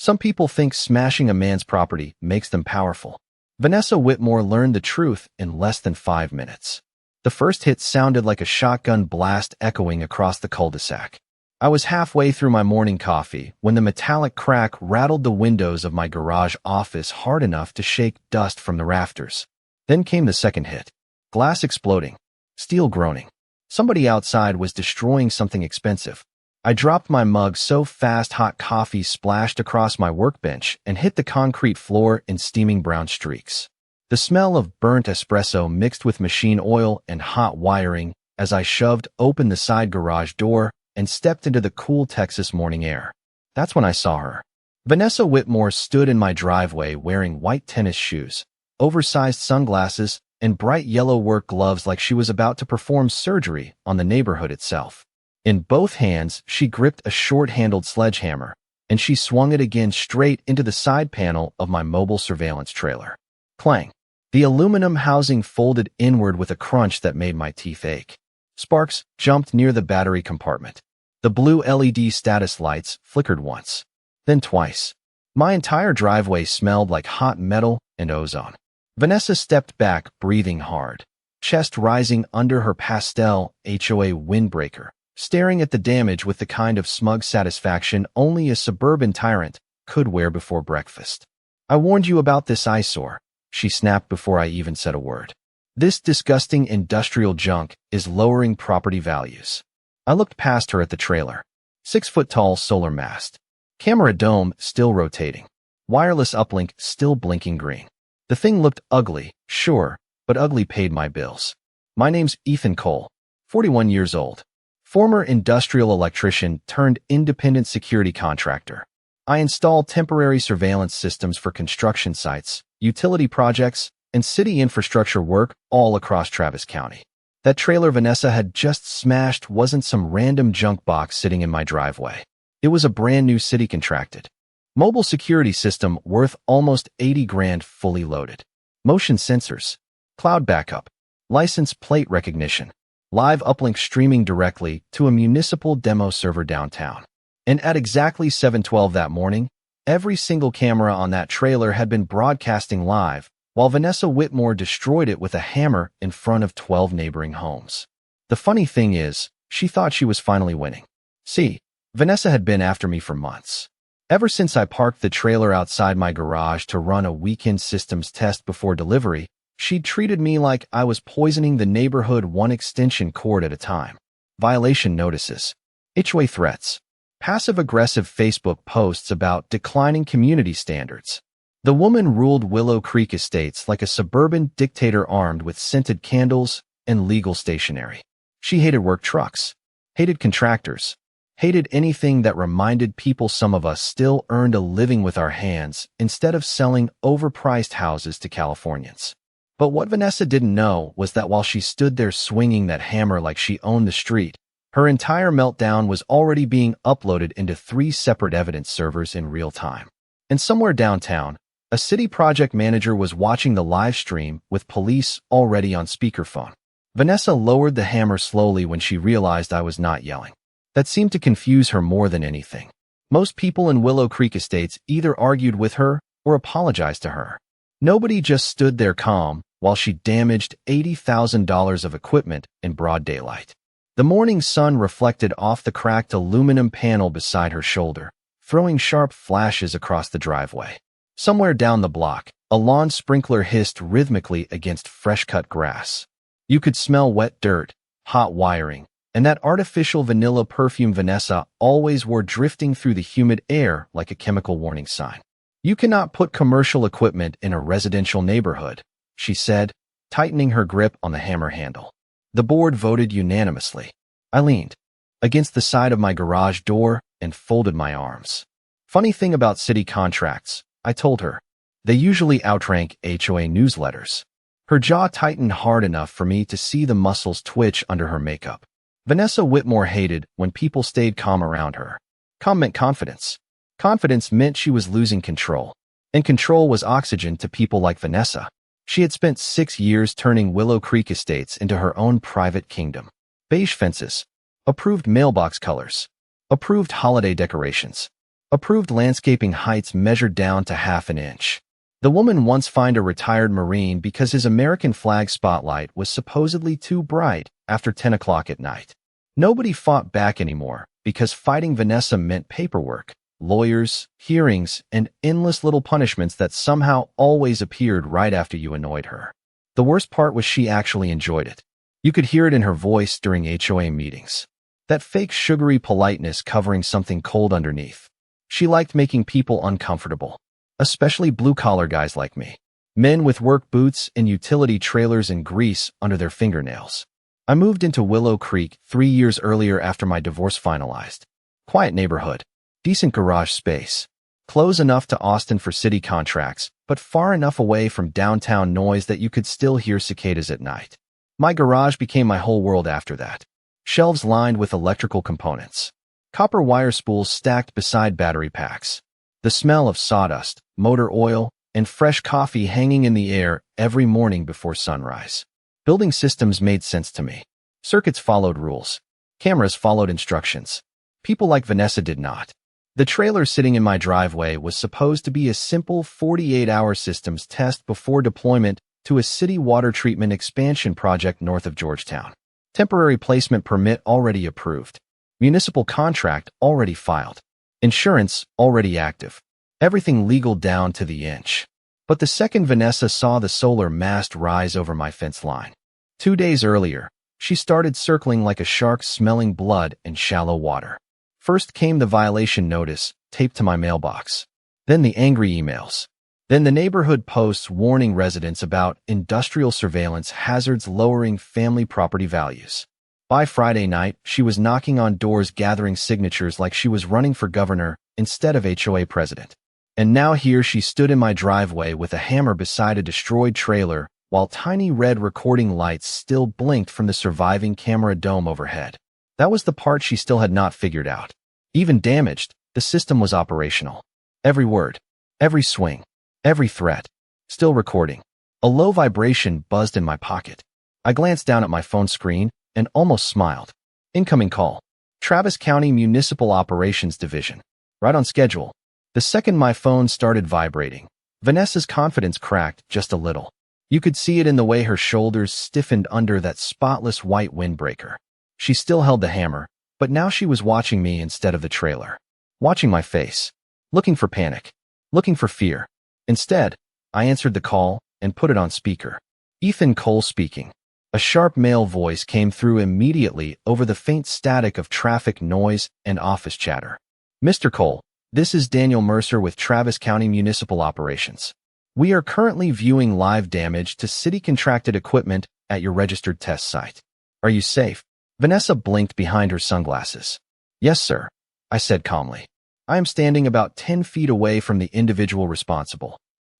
Some people think smashing a man's property makes them powerful. Vanessa Whitmore learned the truth in less than 5 minutes. The first hit sounded like a shotgun blast echoing across the cul-de-sac. I was halfway through my morning coffee when the metallic crack rattled the windows of my garage office hard enough to shake dust from the rafters. Then came the second hit. Glass exploding. Steel groaning. Somebody outside was destroying something expensive. I dropped my mug so fast hot coffee splashed across my workbench and hit the concrete floor in steaming brown streaks. The smell of burnt espresso mixed with machine oil and hot wiring as I shoved open the side garage door and stepped into the cool Texas morning air. That's when I saw her. Vanessa Whitmore stood in my driveway wearing white tennis shoes, oversized sunglasses, and bright yellow work gloves like she was about to perform surgery on the neighborhood itself. In both hands, she gripped a short-handled sledgehammer, and she swung it again straight into the side panel of my mobile surveillance trailer. Clang! The aluminum housing folded inward with a crunch that made my teeth ache. Sparks jumped near the battery compartment. The blue LED status lights flickered once, then twice. My entire driveway smelled like hot metal and ozone. Vanessa stepped back, breathing hard, chest rising under her pastel HOA windbreaker, staring at the damage with the kind of smug satisfaction only a suburban tyrant could wear before breakfast. "I warned you about this eyesore," she snapped before I even said a word. "This disgusting industrial junk is lowering property values." I looked past her at the trailer. 6-foot-tall solar mast. Camera dome still rotating. Wireless uplink still blinking green. The thing looked ugly, sure, but ugly paid my bills. My name's Ethan Cole, 41 years old. Former industrial electrician turned independent security contractor. I installed temporary surveillance systems for construction sites, utility projects, and city infrastructure work all across Travis County. That trailer Vanessa had just smashed wasn't some random junk box sitting in my driveway. It was a brand new city contracted mobile security system worth almost 80 grand fully loaded. Motion sensors, cloud backup, license plate recognition, live uplink streaming directly to a municipal demo server downtown. And at exactly 7:12 that morning, every single camera on that trailer had been broadcasting live, while Vanessa Whitmore destroyed it with a hammer in front of 12 neighboring homes. The funny thing is, she thought she was finally winning. See, Vanessa had been after me for months. Ever since I parked the trailer outside my garage to run a weekend systems test before delivery, she'd treated me like I was poisoning the neighborhood one extension cord at a time. Violation notices, HOA threats, passive-aggressive Facebook posts about declining community standards. The woman ruled Willow Creek Estates like a suburban dictator armed with scented candles and legal stationery. She hated work trucks, hated contractors, hated anything that reminded people some of us still earned a living with our hands instead of selling overpriced houses to Californians. But what Vanessa didn't know was that while she stood there swinging that hammer like she owned the street, her entire meltdown was already being uploaded into 3 separate evidence servers in real time. And somewhere downtown, a city project manager was watching the live stream with police already on speakerphone. Vanessa lowered the hammer slowly when she realized I was not yelling. That seemed to confuse her more than anything. Most people in Willow Creek Estates either argued with her or apologized to her. Nobody just stood there calm while she damaged $80,000 of equipment in broad daylight. The morning sun reflected off the cracked aluminum panel beside her shoulder, throwing sharp flashes across the driveway. Somewhere down the block, a lawn sprinkler hissed rhythmically against fresh-cut grass. You could smell wet dirt, hot wiring, and that artificial vanilla perfume Vanessa always wore drifting through the humid air like a chemical warning sign. "You cannot put commercial equipment in a residential neighborhood," she said, tightening her grip on the hammer handle. The board voted unanimously. I leaned against the side of my garage door and folded my arms. "Funny thing about city contracts," I told her. "They usually outrank HOA newsletters." Her jaw tightened hard enough for me to see the muscles twitch under her makeup. Vanessa Whitmore hated when people stayed calm around her. Calm meant confidence. Confidence meant she was losing control. And control was oxygen to people like Vanessa. She had spent 6 years turning Willow Creek Estates into her own private kingdom. Beige fences. Approved mailbox colors. Approved holiday decorations. Approved landscaping heights measured down to half an inch. The woman once fined a retired Marine because his American flag spotlight was supposedly too bright after 10 o'clock at night. Nobody fought back anymore because fighting Vanessa meant paperwork, lawyers, hearings, and endless little punishments that somehow always appeared right after you annoyed her. The worst part was she actually enjoyed it. You could hear it in her voice during HOA meetings. That fake sugary politeness covering something cold underneath. She liked making people uncomfortable, especially blue-collar guys like me. Men with work boots and utility trailers and grease under their fingernails. I moved into Willow Creek 3 years earlier after my divorce finalized. Quiet neighborhood. Decent garage space. Close enough to Austin for city contracts, but far enough away from downtown noise that you could still hear cicadas at night. My garage became my whole world after that. Shelves lined with electrical components. Copper wire spools stacked beside battery packs. The smell of sawdust, motor oil, and fresh coffee hanging in the air every morning before sunrise. Building systems made sense to me. Circuits followed rules. Cameras followed instructions. People like Vanessa did not. The trailer sitting in my driveway was supposed to be a simple 48-hour systems test before deployment to a city water treatment expansion project north of Georgetown. Temporary placement permit already approved. Municipal contract already filed. Insurance already active. Everything legal down to the inch. But the second Vanessa saw the solar mast rise over my fence line. 2 days earlier, she started circling like a shark smelling blood in shallow water. First came the violation notice, taped to my mailbox. Then the angry emails. Then the neighborhood posts warning residents about industrial surveillance hazards lowering family property values. By Friday night, she was knocking on doors gathering signatures like she was running for governor instead of HOA president. And now here she stood in my driveway with a hammer beside a destroyed trailer while tiny red recording lights still blinked from the surviving camera dome overhead. That was the part she still had not figured out. Even damaged, the system was operational. Every word, every swing, every threat, still recording. A low vibration buzzed in my pocket. I glanced down at my phone screen and almost smiled. Incoming call. Travis County Municipal Operations Division. Right on schedule. The second my phone started vibrating, Vanessa's confidence cracked just a little. You could see it in the way her shoulders stiffened under that spotless white windbreaker. She still held the hammer, but now she was watching me instead of the trailer. Watching my face. Looking for panic. Looking for fear. Instead, I answered the call and put it on speaker. Ethan Cole speaking. A sharp male voice came through immediately over the faint static of traffic noise and office chatter. Mr. Cole, this is Daniel Mercer with Travis County Municipal Operations. We are currently viewing live damage to city-contracted equipment at your registered test site. Are you safe? Vanessa blinked behind her sunglasses. Yes, sir, I said calmly. I am standing about 10 feet away from the individual responsible.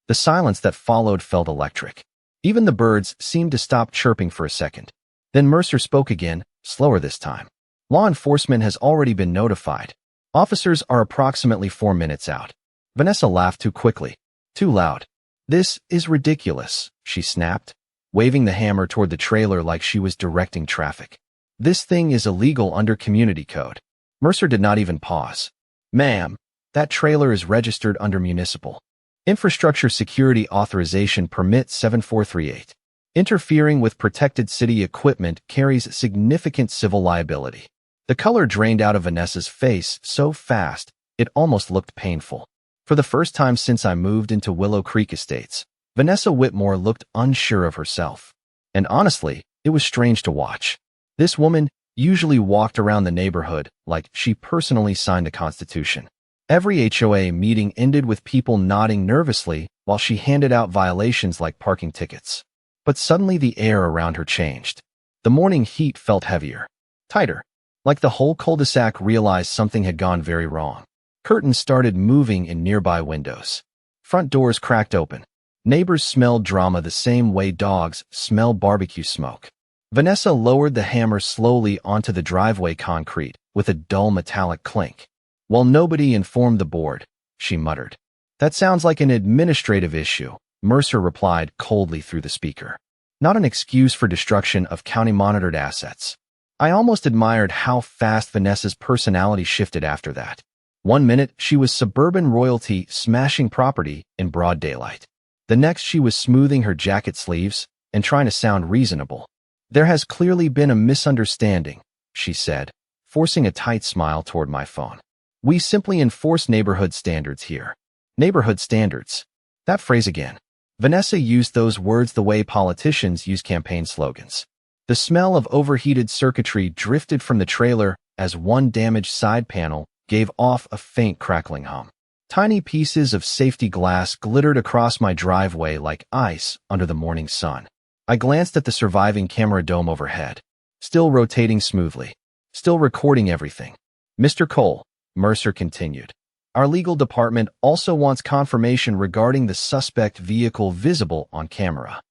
The silence that followed felt electric. Even the birds seemed to stop chirping for a second. Then Mercer spoke again, slower this time. Law enforcement has already been notified. Officers are approximately 4 minutes out. Vanessa laughed too quickly. Too loud. This is ridiculous, she snapped, waving the hammer toward the trailer like she was directing traffic. This thing is illegal under community code. Mercer did not even pause. Ma'am, that trailer is registered under municipal. Infrastructure Security Authorization Permit 7438. Interfering with protected city equipment carries significant civil liability. The color drained out of Vanessa's face so fast, it almost looked painful. For the first time since I moved into Willow Creek Estates, Vanessa Whitmore looked unsure of herself. And honestly, it was strange to watch. This woman usually walked around the neighborhood like she personally signed the Constitution. Every HOA meeting ended with people nodding nervously while she handed out violations like parking tickets. But suddenly the air around her changed. The morning heat felt heavier, tighter, like the whole cul-de-sac realized something had gone very wrong. Curtains started moving in nearby windows. Front doors cracked open. Neighbors smelled drama the same way dogs smell barbecue smoke. Vanessa lowered the hammer slowly onto the driveway concrete with a dull metallic clink. While nobody informed the board, she muttered. That sounds like an administrative issue, Mercer replied coldly through the speaker. Not an excuse for destruction of county-monitored assets. I almost admired how fast Vanessa's personality shifted after that. One minute, she was suburban royalty smashing property in broad daylight. The next, she was smoothing her jacket sleeves and trying to sound reasonable. "There has clearly been a misunderstanding," she said, forcing a tight smile toward my phone. "We simply enforce neighborhood standards here." Neighborhood standards. That phrase again. Vanessa used those words the way politicians use campaign slogans. The smell of overheated circuitry drifted from the trailer as one damaged side panel gave off a faint crackling hum. Tiny pieces of safety glass glittered across my driveway like ice under the morning sun. I glanced at the surviving camera dome overhead, still rotating smoothly, still recording everything. "Mr. Cole," Mercer continued, "our legal department also wants confirmation regarding the suspect vehicle visible on camera."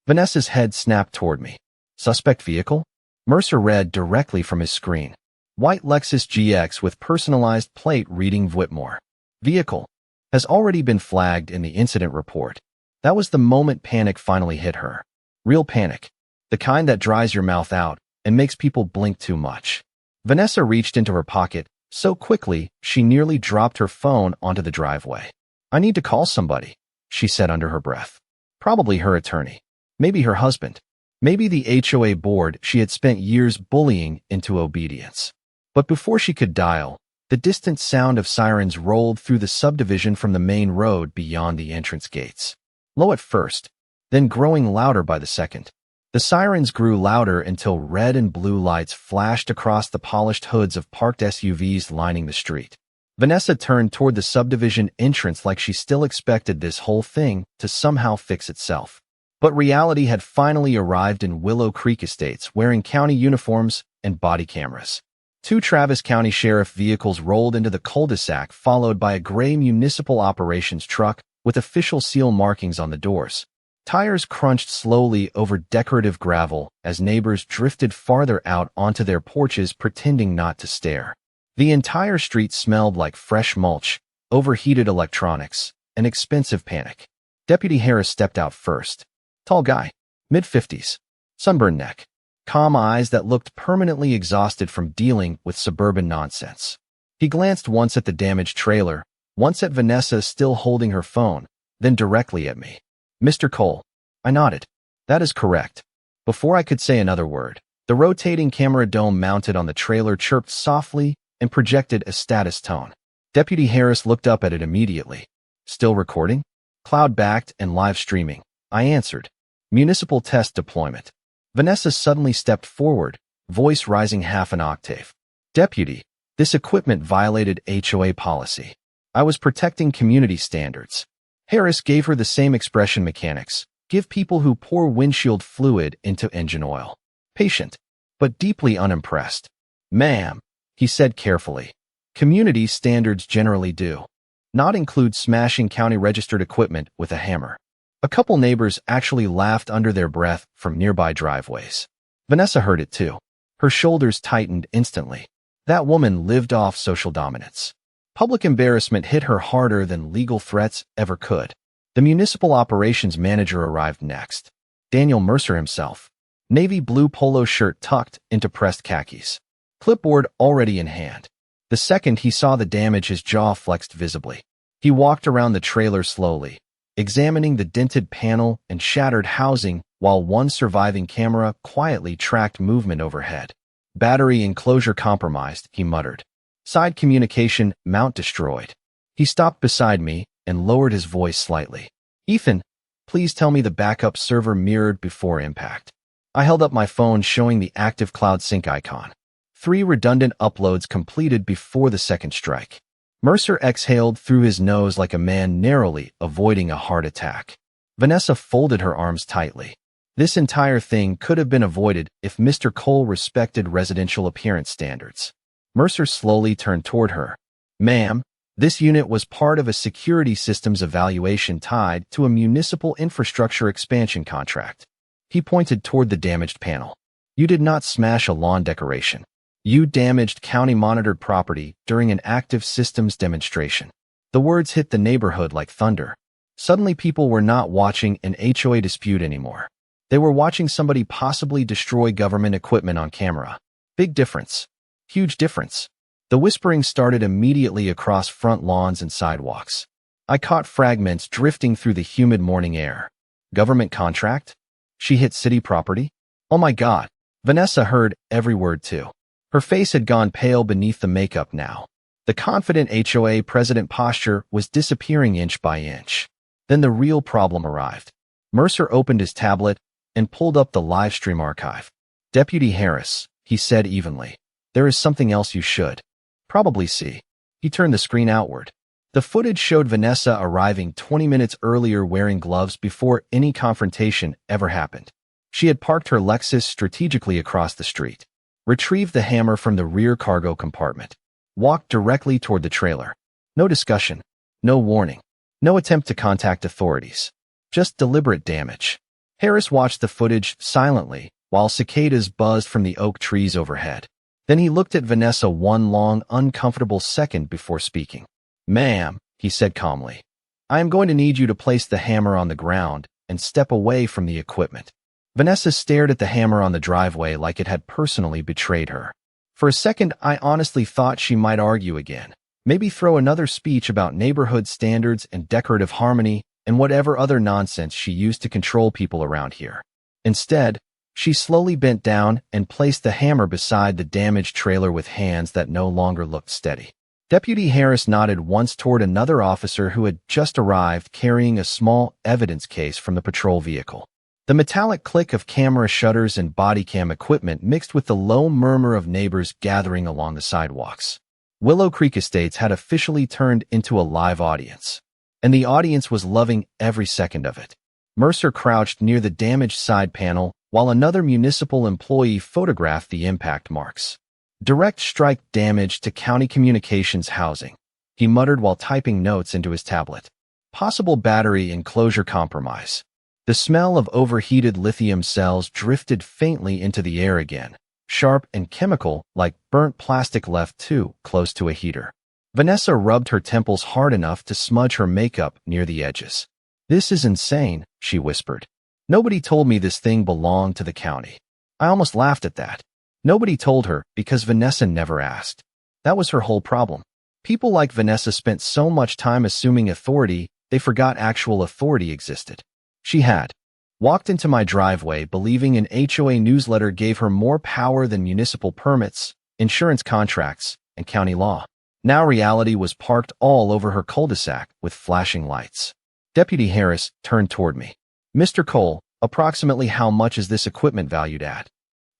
Vanessa's head snapped toward me. "Suspect vehicle?" Mercer read directly from his screen. "White Lexus GX with personalized plate reading Whitmore. Vehicle has already been flagged in the incident report." That was the moment panic finally hit her. Real panic. The kind that dries your mouth out and makes people blink too much. Vanessa reached into her pocket so quickly she nearly dropped her phone onto the driveway. "I need to call somebody," she said under her breath. Probably her attorney. Maybe her husband. Maybe the HOA board she had spent years bullying into obedience. But before she could dial, the distant sound of sirens rolled through the subdivision from the main road beyond the entrance gates. Low at first, then growing louder by the second. The sirens grew louder until red and blue lights flashed across the polished hoods of parked SUVs lining the street. Vanessa turned toward the subdivision entrance like she still expected this whole thing to somehow fix itself. But reality had finally arrived in Willow Creek Estates wearing county uniforms and body cameras. Two Travis County Sheriff vehicles rolled into the cul-de-sac, followed by a gray municipal operations truck with official seal markings on the doors. Tires crunched slowly over decorative gravel as neighbors drifted farther out onto their porches pretending not to stare. The entire street smelled like fresh mulch, overheated electronics, and expensive panic. Deputy Harris stepped out first. Tall guy, mid-50s, sunburned neck, calm eyes that looked permanently exhausted from dealing with suburban nonsense. He glanced once at the damaged trailer, once at Vanessa still holding her phone, then directly at me. "Mr. Cole." I nodded. "That is correct." Before I could say another word, the rotating camera dome mounted on the trailer chirped softly and projected a status tone. Deputy Harris looked up at it immediately. "Still recording?" "Cloud-backed and live streaming," I answered. "Municipal test deployment." Vanessa suddenly stepped forward, voice rising half an octave. "Deputy, this equipment violated HOA policy. I was protecting community standards." Harris gave her the same expression mechanics give people who pour windshield fluid into engine oil. Patient, but deeply unimpressed. "Ma'am," he said carefully, "community standards generally do not include smashing county-registered equipment with a hammer." A couple neighbors actually laughed under their breath from nearby driveways. Vanessa heard it too. Her shoulders tightened instantly. That woman lived off social dominance. Public embarrassment hit her harder than legal threats ever could. The municipal operations manager arrived next. Daniel Mercer himself. Navy blue polo shirt tucked into pressed khakis. Clipboard already in hand. The second he saw the damage, his jaw flexed visibly. He walked around the trailer slowly, examining the dented panel and shattered housing while one surviving camera quietly tracked movement overhead. "Battery enclosure compromised," he muttered. "Side communication mount destroyed." He stopped beside me and lowered his voice slightly. "Ethan, please tell me the backup server mirrored before impact." I held up my phone showing the active cloud sync icon. 3 redundant uploads completed before the second strike. Mercer exhaled through his nose like a man narrowly avoiding a heart attack. Vanessa folded her arms tightly. This entire thing could have been avoided if Mr. Cole respected residential appearance standards. Mercer slowly turned toward her. "Ma'am, this unit was part of a security systems evaluation tied to a municipal infrastructure expansion contract." He pointed toward the damaged panel. "You did not smash a lawn decoration. You damaged county-monitored property during an active systems demonstration." The words hit the neighborhood like thunder. Suddenly people were not watching an HOA dispute anymore. They were watching somebody possibly destroy government equipment on camera. Big difference. Huge difference. The whispering started immediately across front lawns and sidewalks. I caught fragments drifting through the humid morning air. Government contract? She hit city property? Oh my God. Vanessa heard every word too. Her face had gone pale beneath the makeup now. The confident HOA president posture was disappearing inch by inch. Then the real problem arrived. Mercer opened his tablet and pulled up the live stream archive. Deputy Harris, he said evenly, there is something else you should probably see. He turned the screen outward. The footage showed Vanessa arriving 20 minutes earlier wearing gloves before any confrontation ever happened. She had parked her Lexus strategically across the street, retrieved the hammer from the rear cargo compartment, walked directly toward the trailer. No discussion, no warning, no attempt to contact authorities, just deliberate damage. Harris watched the footage silently while cicadas buzzed from the oak trees overhead. Then he looked at Vanessa one long, uncomfortable second before speaking. Ma'am, he said calmly, I am going to need you to place the hammer on the ground and step away from the equipment. Vanessa stared at the hammer on the driveway like it had personally betrayed her. For a second, I honestly thought she might argue again, maybe throw another speech about neighborhood standards and decorative harmony and whatever other nonsense she used to control people around here. Instead, she slowly bent down and placed the hammer beside the damaged trailer with hands that no longer looked steady. Deputy Harris nodded once toward another officer who had just arrived carrying a small evidence case from the patrol vehicle. The metallic click of camera shutters and body cam equipment mixed with the low murmur of neighbors gathering along the sidewalks. Willow Creek Estates had officially turned into a live audience, and the audience was loving every second of it. Mercer crouched near the damaged side panel while another municipal employee photographed the impact marks. Direct strike damage to county communications housing, he muttered while typing notes into his tablet. Possible battery enclosure compromise. The smell of overheated lithium cells drifted faintly into the air again, sharp and chemical like burnt plastic left too close to a heater. Vanessa rubbed her temples hard enough to smudge her makeup near the edges. This is insane, she whispered. Nobody told me this thing belonged to the county. I almost laughed at that. Nobody told her because Vanessa never asked. That was her whole problem. People like Vanessa spent so much time assuming authority, they forgot actual authority existed. She had walked into my driveway believing an HOA newsletter gave her more power than municipal permits, insurance contracts, and county law. Now reality was parked all over her cul-de-sac with flashing lights. Deputy Harris turned toward me. Mr. Cole, approximately how much is this equipment valued at?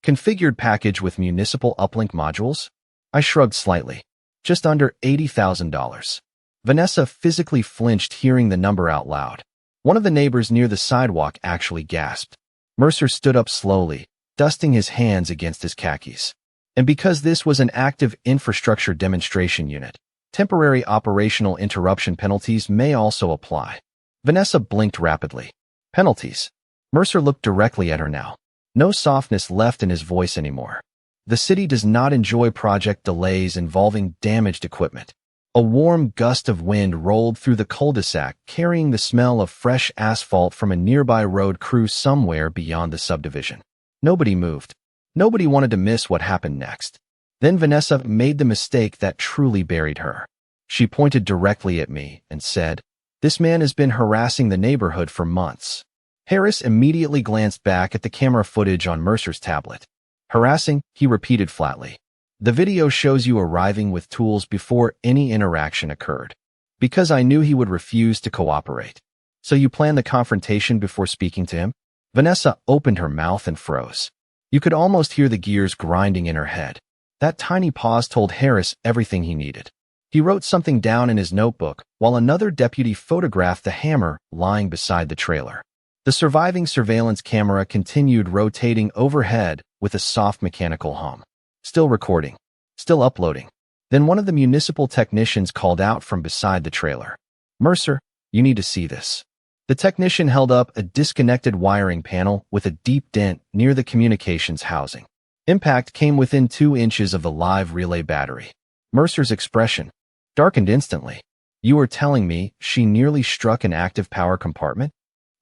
Configured package with municipal uplink modules? I shrugged slightly. Just under $80,000. Vanessa physically flinched hearing the number out loud. One of the neighbors near the sidewalk actually gasped. Mercer stood up slowly, dusting his hands against his khakis. And because this was an active infrastructure demonstration unit, temporary operational interruption penalties may also apply. Vanessa blinked rapidly. Penalties. Mercer looked directly at her now. No softness left in his voice anymore. The city does not enjoy project delays involving damaged equipment. A warm gust of wind rolled through the cul-de-sac, carrying the smell of fresh asphalt from a nearby road crew somewhere beyond the subdivision. Nobody moved. Nobody wanted to miss what happened next. Then Vanessa made the mistake that truly buried her. She pointed directly at me and said, "This man has been harassing the neighborhood for months." Harris immediately glanced back at the camera footage on Mercer's tablet. Harassing, he repeated flatly. The video shows you arriving with tools before any interaction occurred. Because I knew he would refuse to cooperate. So you planned the confrontation before speaking to him? Vanessa opened her mouth and froze. You could almost hear the gears grinding in her head. That tiny pause told Harris everything he needed. He wrote something down in his notebook while another deputy photographed the hammer lying beside the trailer. The surviving surveillance camera continued rotating overhead with a soft mechanical hum. Still recording. Still uploading. Then one of the municipal technicians called out from beside the trailer. "Mercer, you need to see this." The technician held up a disconnected wiring panel with a deep dent near the communications housing. Impact came within 2 inches of the live relay battery. Mercer's expression darkened instantly. "You were telling me she nearly struck an active power compartment?"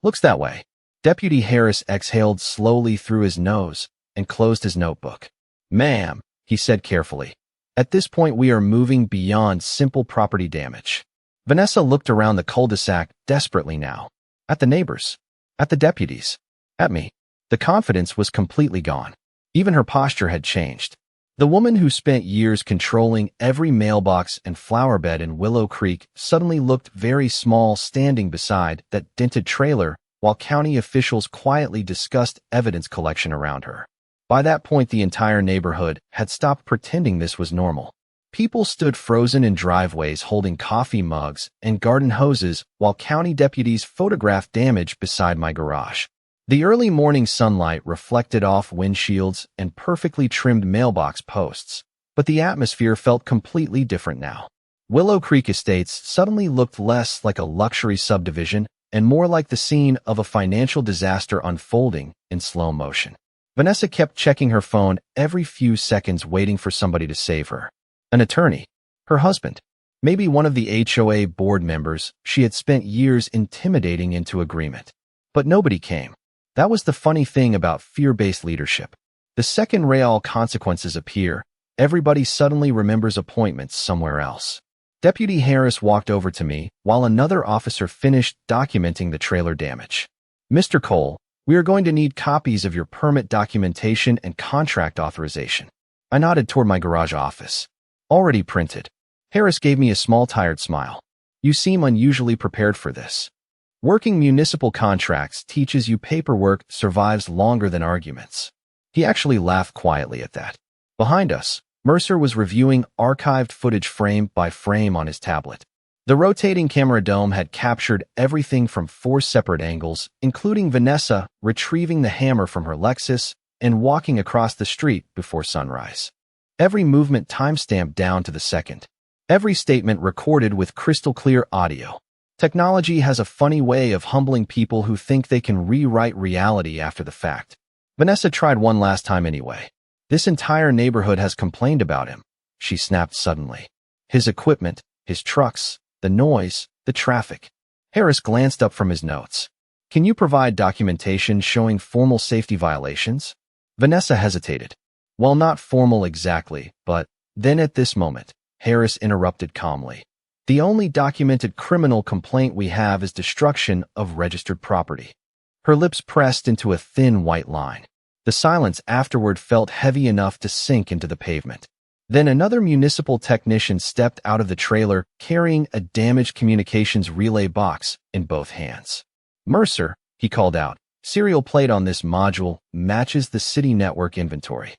"Looks that way." Deputy Harris exhaled slowly through his nose and closed his notebook. "Ma'am," he said carefully, At this point, we are moving beyond simple property damage. Vanessa looked around the cul-de-sac desperately now. At the neighbors. At the deputies. At me. The confidence was completely gone. Even her posture had changed. The woman who spent years controlling every mailbox and flower bed in Willow Creek suddenly looked very small standing beside that dented trailer while county officials quietly discussed evidence collection around her. By that point, the entire neighborhood had stopped pretending this was normal. People stood frozen in driveways holding coffee mugs and garden hoses while county deputies photographed damage beside my garage. The early morning sunlight reflected off windshields and perfectly trimmed mailbox posts, but the atmosphere felt completely different now. Willow Creek Estates suddenly looked less like a luxury subdivision and more like the scene of a financial disaster unfolding in slow motion. Vanessa kept checking her phone every few seconds, waiting for somebody to save her. An attorney, her husband, maybe one of the HOA board members she had spent years intimidating into agreement. But nobody came. That was the funny thing about fear-based leadership. The second real consequences appear, everybody suddenly remembers appointments somewhere else. Deputy Harris walked over to me while another officer finished documenting the trailer damage. "Mr. Cole, we are going to need copies of your permit documentation and contract authorization." I nodded toward my garage office. "Already printed." Harris gave me a small tired smile. "You seem unusually prepared for this. Working municipal contracts teaches you paperwork survives longer than arguments." He actually laughed quietly at that. Behind us, Mercer was reviewing archived footage frame by frame on his tablet. The rotating camera dome had captured everything from 4 separate angles, including Vanessa retrieving the hammer from her Lexus and walking across the street before sunrise. Every movement timestamped down to the second. Every statement recorded with crystal clear audio. Technology has a funny way of humbling people who think they can rewrite reality after the fact. Vanessa tried one last time anyway. "This entire neighborhood has complained about him," she snapped suddenly. "His equipment, his trucks, the noise, the traffic." Harris glanced up from his notes. "Can you provide documentation showing formal safety violations?" Vanessa hesitated. "Well, not formal exactly, but..." Then at this moment, Harris interrupted calmly. "The only documented criminal complaint we have is destruction of registered property." Her lips pressed into a thin white line. The silence afterward felt heavy enough to sink into the pavement. Then another municipal technician stepped out of the trailer carrying a damaged communications relay box in both hands. "Mercer," he called out, "serial plate on this module matches the city network inventory."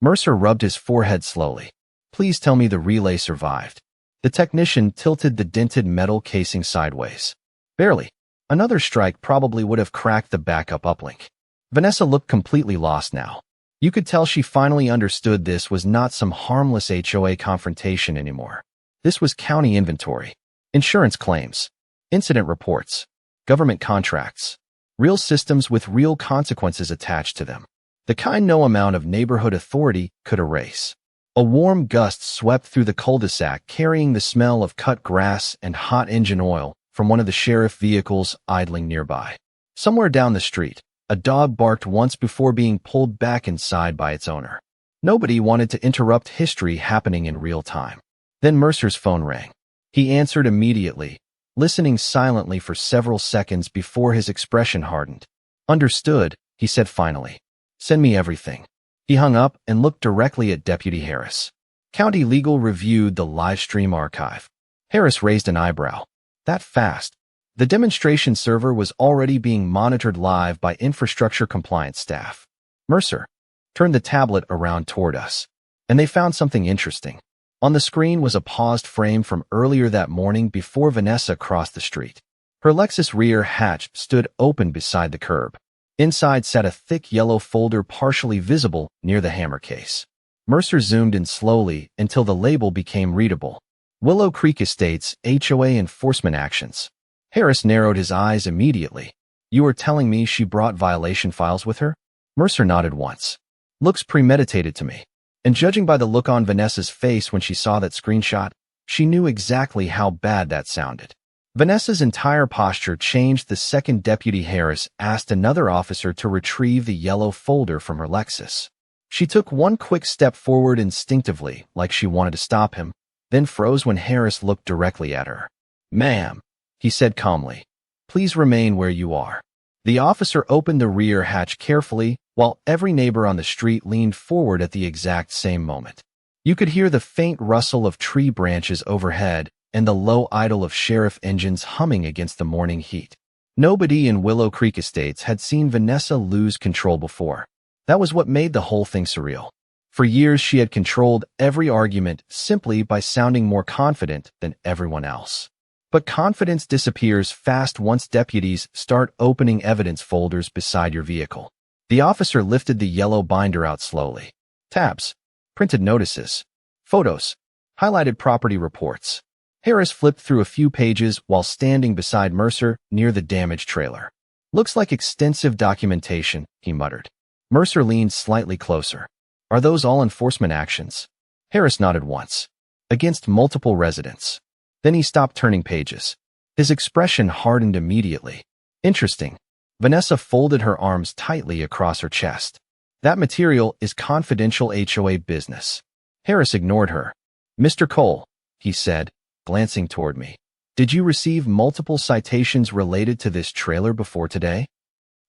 Mercer rubbed his forehead slowly. "Please tell me the relay survived." The technician tilted the dented metal casing sideways. "Barely. Another strike probably would have cracked the backup uplink." Vanessa looked completely lost now. You could tell she finally understood this was not some harmless HOA confrontation anymore. This was county inventory, insurance claims, incident reports, government contracts, real systems with real consequences attached to them. The kind no amount of neighborhood authority could erase. A warm gust swept through the cul-de-sac, carrying the smell of cut grass and hot engine oil from one of the sheriff vehicles idling nearby. Somewhere down the street, a dog barked once before being pulled back inside by its owner. Nobody wanted to interrupt history happening in real time. Then Mercer's phone rang. He answered immediately, listening silently for several seconds before his expression hardened. "Understood," he said finally. "Send me everything." He hung up and looked directly at Deputy Harris. County Legal reviewed the live stream archive. Harris raised an eyebrow. "That fast?" The demonstration server was already being monitored live by infrastructure compliance staff. Mercer turned the tablet around toward us, and they found something interesting. On the screen was a paused frame from earlier that morning before Vanessa crossed the street. Her Lexus rear hatch stood open beside the curb. Inside sat a thick yellow folder partially visible near the hammer case. Mercer zoomed in slowly until the label became readable. Willow Creek Estates, HOA Enforcement Actions. Harris narrowed his eyes immediately. "You are telling me she brought violation files with her?" Mercer nodded once. "Looks premeditated to me." And judging by the look on Vanessa's face when she saw that screenshot, she knew exactly how bad that sounded. Vanessa's entire posture changed the second Deputy Harris asked another officer to retrieve the yellow folder from her Lexus. She took one quick step forward instinctively, like she wanted to stop him, then froze when Harris looked directly at her. "Ma'am," he said calmly, "please remain where you are." The officer opened the rear hatch carefully, while every neighbor on the street leaned forward at the exact same moment. You could hear the faint rustle of tree branches overhead and the low idle of sheriff engines humming against the morning heat. Nobody in Willow Creek Estates had seen Vanessa lose control before. That was what made the whole thing surreal. For years, she had controlled every argument simply by sounding more confident than everyone else. But confidence disappears fast once deputies start opening evidence folders beside your vehicle. The officer lifted the yellow binder out slowly. Tabs, printed notices, photos, highlighted property reports. Harris flipped through a few pages while standing beside Mercer near the damaged trailer. "Looks like extensive documentation," he muttered. Mercer leaned slightly closer. "Are those all enforcement actions?" Harris nodded once. "Against multiple residents." Then he stopped turning pages. His expression hardened immediately. "Interesting." Vanessa folded her arms tightly across her chest. "That material is confidential HOA business." Harris ignored her. "Mr. Cole," he said, glancing toward me, "did you receive multiple citations related to this trailer before today?"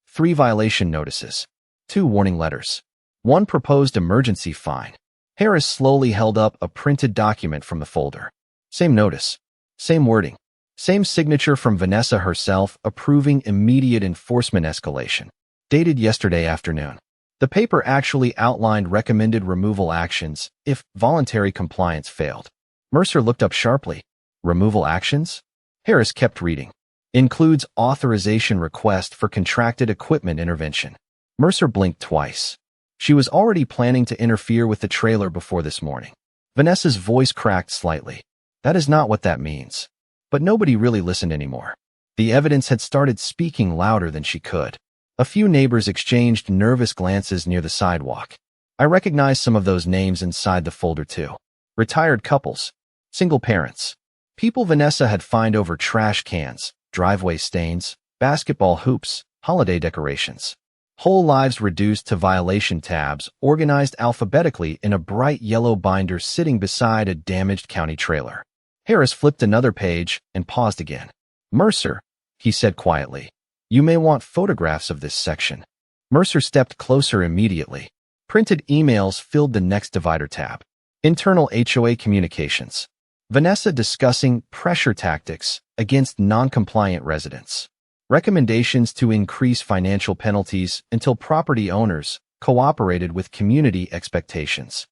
3 violation notices, 2 warning letters, 1 proposed emergency fine. Harris slowly held up a printed document from the folder. Same notice, same wording, same signature from Vanessa herself approving immediate enforcement escalation. Dated yesterday afternoon. The paper actually outlined recommended removal actions if voluntary compliance failed. Mercer looked up sharply. "Removal actions?" Harris kept reading. "Includes authorization request for contracted equipment intervention." Mercer blinked twice. She was already planning to interfere with the trailer before this morning. Vanessa's voice cracked slightly. "That is not what that means." But nobody really listened anymore. The evidence had started speaking louder than she could. A few neighbors exchanged nervous glances near the sidewalk. I recognized some of those names inside the folder too. Retired couples, single parents, people Vanessa had fined over trash cans, driveway stains, basketball hoops, holiday decorations. Whole lives reduced to violation tabs, organized alphabetically in a bright yellow binder sitting beside a damaged county trailer. Harris flipped another page and paused again. "Mercer," he said quietly, "you may want photographs of this section." Mercer stepped closer immediately. Printed emails filled the next divider tab. Internal HOA communications. Vanessa discussing pressure tactics against non-compliant residents. Recommendations to increase financial penalties until property owners cooperated with community expectations.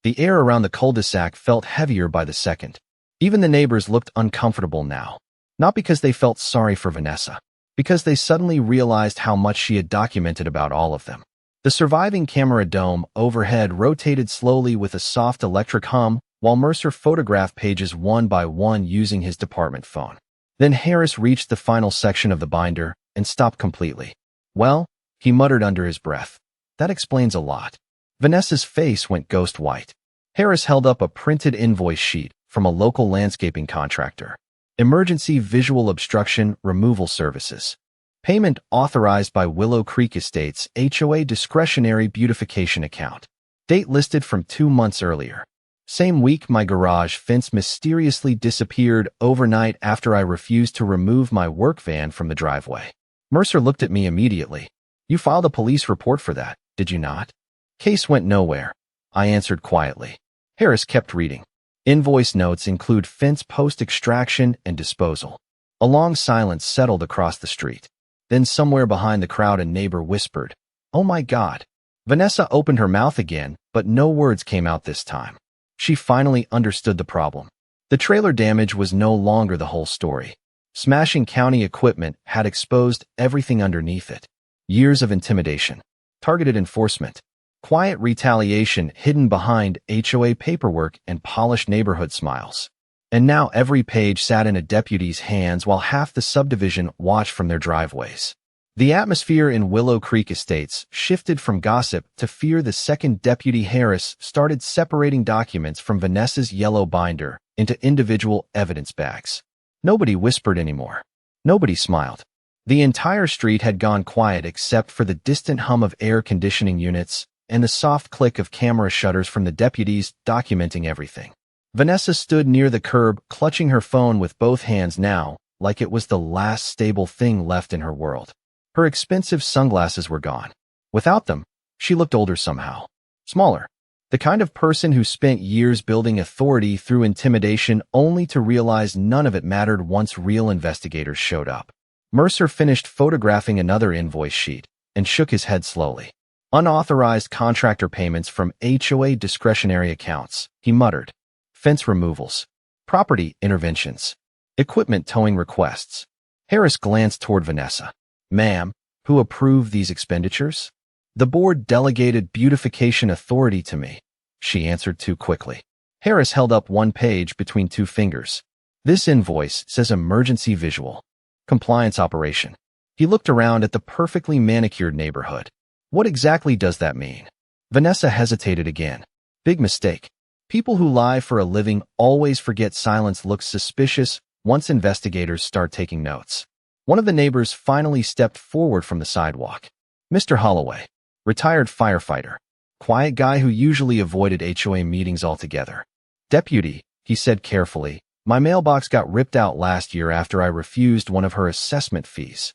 The air around the cul-de-sac felt heavier by the second. Even the neighbors looked uncomfortable now. Not because they felt sorry for Vanessa, because they suddenly realized how much she had documented about all of them. The surviving camera dome overhead rotated slowly with a soft electric hum while Mercer photographed pages one by one using his department phone. Then Harris reached the final section of the binder and stopped completely. "Well," he muttered under his breath, "that explains a lot." Vanessa's face went ghost white. Harris held up a printed invoice sheet from a local landscaping contractor. Emergency visual obstruction removal services. Payment authorized by Willow Creek Estates HOA discretionary beautification account. Date listed from 2 months earlier. Same week my garage fence mysteriously disappeared overnight after I refused to remove my work van from the driveway. Mercer looked at me immediately. "You filed a police report for that, did you not?" "Case went nowhere," I answered quietly. Harris kept reading. Invoice notes include fence post extraction and disposal. A long silence settled across the street. Then somewhere behind the crowd a neighbor whispered, "Oh my God." Vanessa opened her mouth again, but no words came out this time. She finally understood the problem. The trailer damage was no longer the whole story. Smashing county equipment had exposed everything underneath it. Years of intimidation, targeted enforcement, quiet retaliation hidden behind HOA paperwork and polished neighborhood smiles. And now every page sat in a deputy's hands while half the subdivision watched from their driveways. The atmosphere in Willow Creek Estates shifted from gossip to fear the second Deputy Harris started separating documents from Vanessa's yellow binder into individual evidence bags. Nobody whispered anymore. Nobody smiled. The entire street had gone quiet except for the distant hum of air conditioning units and the soft click of camera shutters from the deputies documenting everything. Vanessa stood near the curb, clutching her phone with both hands now, like it was the last stable thing left in her world. Her expensive sunglasses were gone. Without them, she looked older somehow. Smaller. The kind of person who spent years building authority through intimidation only to realize none of it mattered once real investigators showed up. Mercer finished photographing another invoice sheet and shook his head slowly. Unauthorized contractor payments from HOA discretionary accounts, he muttered. Fence removals. Property interventions. Equipment towing requests. Harris glanced toward Vanessa. Ma'am, who approved these expenditures? The board delegated beautification authority to me, she answered too quickly. Harris held up one page between two fingers. This invoice says emergency visual. Compliance operation. He looked around at the perfectly manicured neighborhood. What exactly does that mean? Vanessa hesitated again. Big mistake. People who lie for a living always forget silence looks suspicious once investigators start taking notes. One of the neighbors finally stepped forward from the sidewalk. Mr. Holloway, retired firefighter, quiet guy who usually avoided HOA meetings altogether. Deputy, he said carefully, my mailbox got ripped out last year after I refused one of her assessment fees.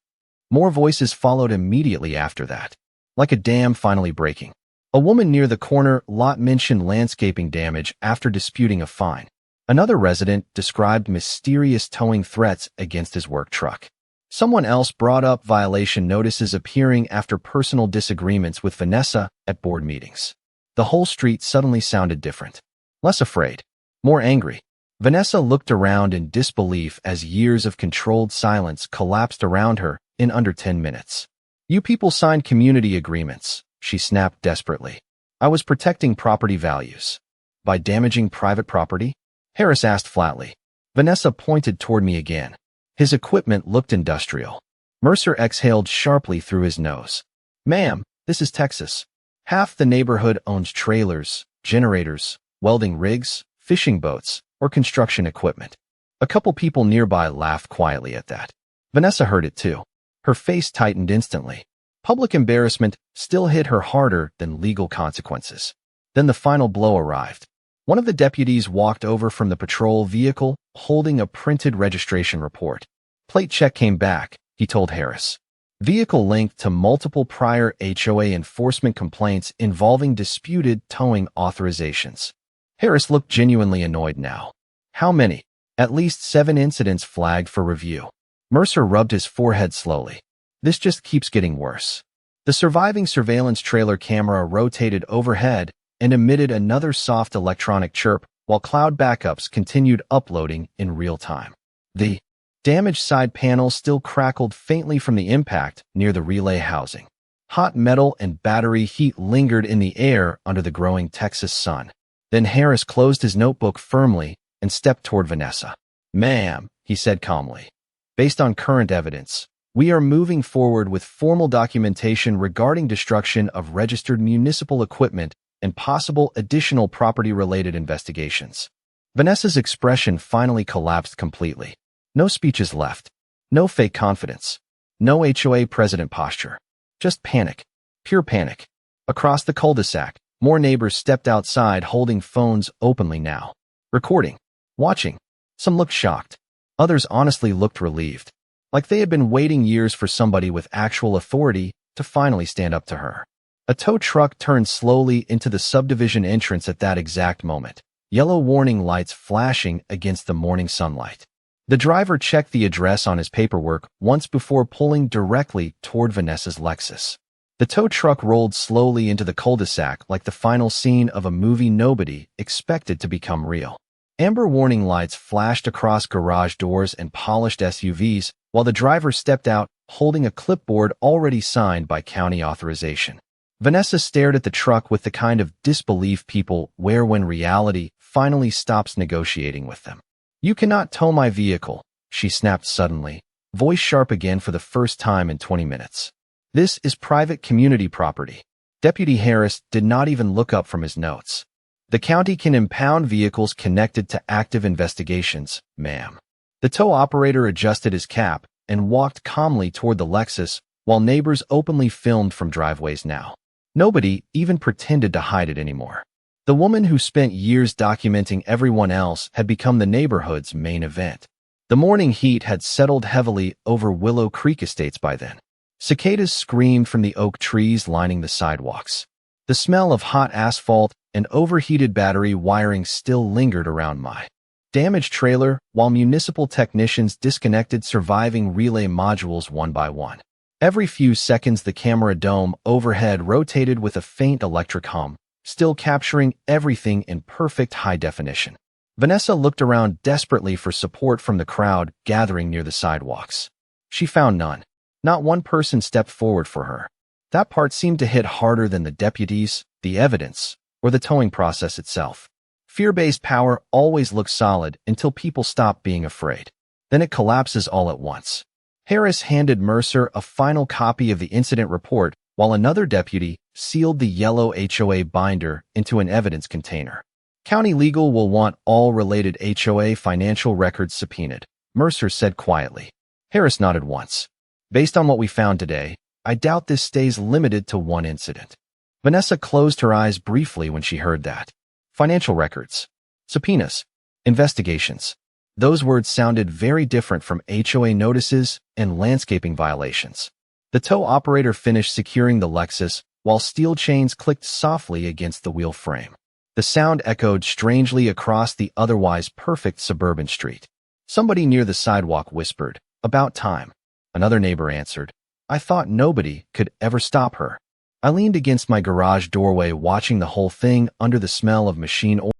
More voices followed immediately after that, like a dam finally breaking. A woman near the corner lot mentioned landscaping damage after disputing a fine. Another resident described mysterious towing threats against his work truck. Someone else brought up violation notices appearing after personal disagreements with Vanessa at board meetings. The whole street suddenly sounded different. Less afraid. More angry. Vanessa looked around in disbelief as years of controlled silence collapsed around her in under 10 minutes. You people signed community agreements, she snapped desperately. I was protecting property values. By damaging private property? Harris asked flatly. Vanessa pointed toward me again. His equipment looked industrial. Mercer exhaled sharply through his nose. Ma'am, this is Texas. Half the neighborhood owns trailers, generators, welding rigs, fishing boats, or construction equipment. A couple people nearby laughed quietly at that. Vanessa heard it too. Her face tightened instantly. Public embarrassment still hit her harder than legal consequences. Then the final blow arrived. One of the deputies walked over from the patrol vehicle, holding a printed registration report. Plate check came back, he told Harris. Vehicle linked to multiple prior HOA enforcement complaints involving disputed towing authorizations. Harris looked genuinely annoyed now. How many? At least 7 incidents flagged for review. Mercer rubbed his forehead slowly. This just keeps getting worse. The surviving surveillance trailer camera rotated overhead and emitted another soft electronic chirp while cloud backups continued uploading in real time. The damaged side panel still crackled faintly from the impact near the relay housing. Hot metal and battery heat lingered in the air under the growing Texas sun. Then Harris closed his notebook firmly and stepped toward Vanessa. Ma'am, he said calmly, based on current evidence, we are moving forward with formal documentation regarding destruction of registered municipal equipment and possible additional property-related investigations. Vanessa's expression finally collapsed completely. No speeches left. No fake confidence. No HOA president posture. Just panic. Pure panic. Across the cul-de-sac, more neighbors stepped outside holding phones openly now. Recording. Watching. Some looked shocked. Others honestly looked relieved. Like they had been waiting years for somebody with actual authority to finally stand up to her. A tow truck turned slowly into the subdivision entrance at that exact moment, yellow warning lights flashing against the morning sunlight. The driver checked the address on his paperwork once before pulling directly toward Vanessa's Lexus. The tow truck rolled slowly into the cul-de-sac like the final scene of a movie nobody expected to become real. Amber warning lights flashed across garage doors and polished SUVs while the driver stepped out holding a clipboard already signed by county authorization. Vanessa stared at the truck with the kind of disbelief people wear when reality finally stops negotiating with them. You cannot tow my vehicle, she snapped suddenly, voice sharp again for the first time in 20 minutes. This is private community property. Deputy Harris did not even look up from his notes. The county can impound vehicles connected to active investigations, ma'am. The tow operator adjusted his cap and walked calmly toward the Lexus while neighbors openly filmed from driveways now. Nobody even pretended to hide it anymore. The woman who spent years documenting everyone else had become the neighborhood's main event. The morning heat had settled heavily over Willow Creek estates by then. Cicadas screamed from the oak trees lining the sidewalks. The smell of hot asphalt and overheated battery wiring still lingered around my damaged trailer, while municipal technicians disconnected surviving relay modules one by one. Every few seconds, the camera dome overhead rotated with a faint electric hum, still capturing everything in perfect high definition. Vanessa looked around desperately for support from the crowd gathering near the sidewalks. She found none. Not one person stepped forward for her. That part seemed to hit harder than the deputies, the evidence, or the towing process itself. Fear-based power always looks solid until people stop being afraid. Then it collapses all at once. Harris handed Mercer a final copy of the incident report, while another deputy sealed the yellow HOA binder into an evidence container. County Legal will want all related HOA financial records subpoenaed, Mercer said quietly. Harris nodded once. Based on what we found today, I doubt this stays limited to one incident. Vanessa closed her eyes briefly when she heard that. Financial records, subpoenas, investigations. Those words sounded very different from HOA notices and landscaping violations. The tow operator finished securing the Lexus while steel chains clicked softly against the wheel frame. The sound echoed strangely across the otherwise perfect suburban street. Somebody near the sidewalk whispered, "About time." Another neighbor answered, "I thought nobody could ever stop her." I leaned against my garage doorway watching the whole thing under the smell of machine oil.